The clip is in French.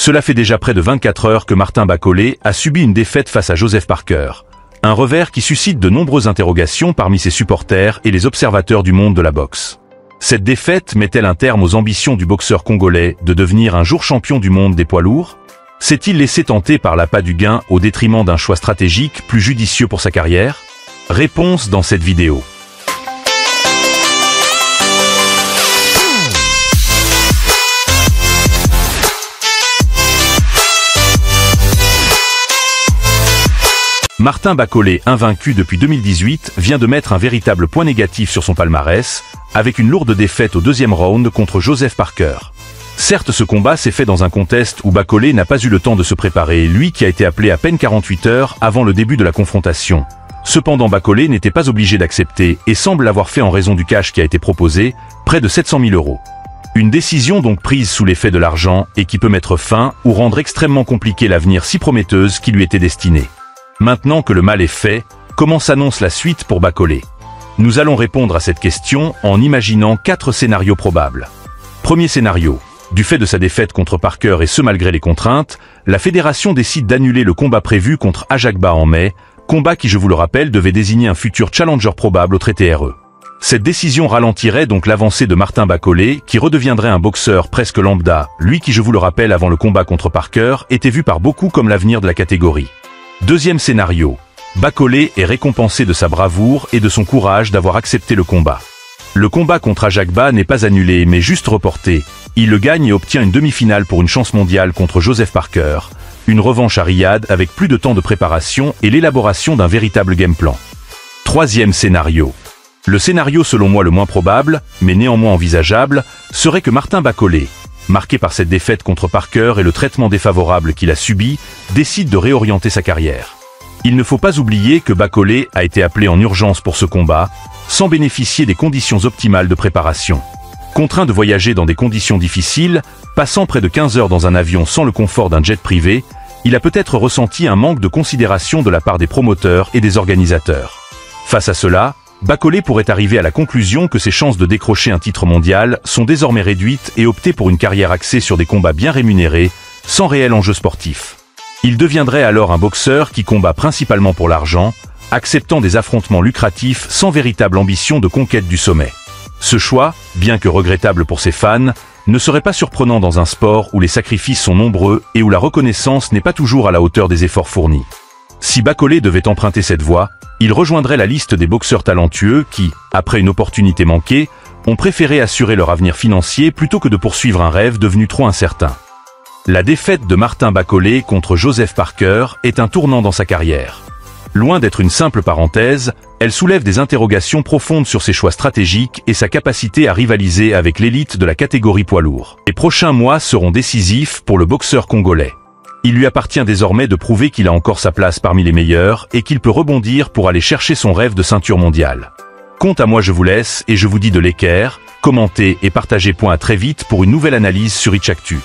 Cela fait déjà près de 24 heures que Martin Bakole a subi une défaite face à Joseph Parker. Un revers qui suscite de nombreuses interrogations parmi ses supporters et les observateurs du monde de la boxe. Cette défaite met-elle un terme aux ambitions du boxeur congolais de devenir un jour champion du monde des poids lourds? S'est-il laissé tenter par l'appât du gain au détriment d'un choix stratégique plus judicieux pour sa carrière? Réponse dans cette vidéo. Martin Bakole, invaincu depuis 2018, vient de mettre un véritable point négatif sur son palmarès, avec une lourde défaite au deuxième round contre Joseph Parker. Certes, ce combat s'est fait dans un contexte où Bakole n'a pas eu le temps de se préparer, lui qui a été appelé à peine 48 heures avant le début de la confrontation. Cependant, Bakole n'était pas obligé d'accepter et semble l'avoir fait en raison du cash qui a été proposé, près de 700 000 €. Une décision donc prise sous l'effet de l'argent et qui peut mettre fin ou rendre extrêmement compliqué l'avenir si prometteuse qui lui était destinée. Maintenant que le mal est fait, comment s'annonce la suite pour Bakole? Nous allons répondre à cette question en imaginant 4 scénarios probables. Premier scénario. Du fait de sa défaite contre Parker et ce malgré les contraintes, la fédération décide d'annuler le combat prévu contre Ajagba en mai, combat qui, je vous le rappelle, devait désigner un futur challenger probable au traité RE. Cette décision ralentirait donc l'avancée de Martin Bakole, qui redeviendrait un boxeur presque lambda, lui qui, je vous le rappelle, avant le combat contre Parker, était vu par beaucoup comme l'avenir de la catégorie. Deuxième scénario. Bakole est récompensé de sa bravoure et de son courage d'avoir accepté le combat. Le combat contre Ajagba n'est pas annulé mais juste reporté. Il le gagne et obtient une demi-finale pour une chance mondiale contre Joseph Parker. Une revanche à Riyad avec plus de temps de préparation et l'élaboration d'un véritable game plan. Troisième scénario. Le scénario selon moi le moins probable, mais néanmoins envisageable, serait que Martin Bakole, marqué par cette défaite contre Parker et le traitement défavorable qu'il a subi, décide de réorienter sa carrière. Il ne faut pas oublier que Bakole a été appelé en urgence pour ce combat, sans bénéficier des conditions optimales de préparation. Contraint de voyager dans des conditions difficiles, passant près de 15 heures dans un avion sans le confort d'un jet privé, il a peut-être ressenti un manque de considération de la part des promoteurs et des organisateurs. Face à cela, Bakole pourrait arriver à la conclusion que ses chances de décrocher un titre mondial sont désormais réduites et opter pour une carrière axée sur des combats bien rémunérés, sans réel enjeu sportif. Il deviendrait alors un boxeur qui combat principalement pour l'argent, acceptant des affrontements lucratifs sans véritable ambition de conquête du sommet. Ce choix, bien que regrettable pour ses fans, ne serait pas surprenant dans un sport où les sacrifices sont nombreux et où la reconnaissance n'est pas toujours à la hauteur des efforts fournis. Si Bakole devait emprunter cette voie, il rejoindrait la liste des boxeurs talentueux qui, après une opportunité manquée, ont préféré assurer leur avenir financier plutôt que de poursuivre un rêve devenu trop incertain. La défaite de Martin Bakole contre Joseph Parker est un tournant dans sa carrière. Loin d'être une simple parenthèse, elle soulève des interrogations profondes sur ses choix stratégiques et sa capacité à rivaliser avec l'élite de la catégorie poids lourd. Les prochains mois seront décisifs pour le boxeur congolais. Il lui appartient désormais de prouver qu'il a encore sa place parmi les meilleurs et qu'il peut rebondir pour aller chercher son rêve de ceinture mondiale. Quant à moi, je vous laisse et je vous dis de l'équerre, commentez et partagez. À très vite pour une nouvelle analyse sur Itchactu.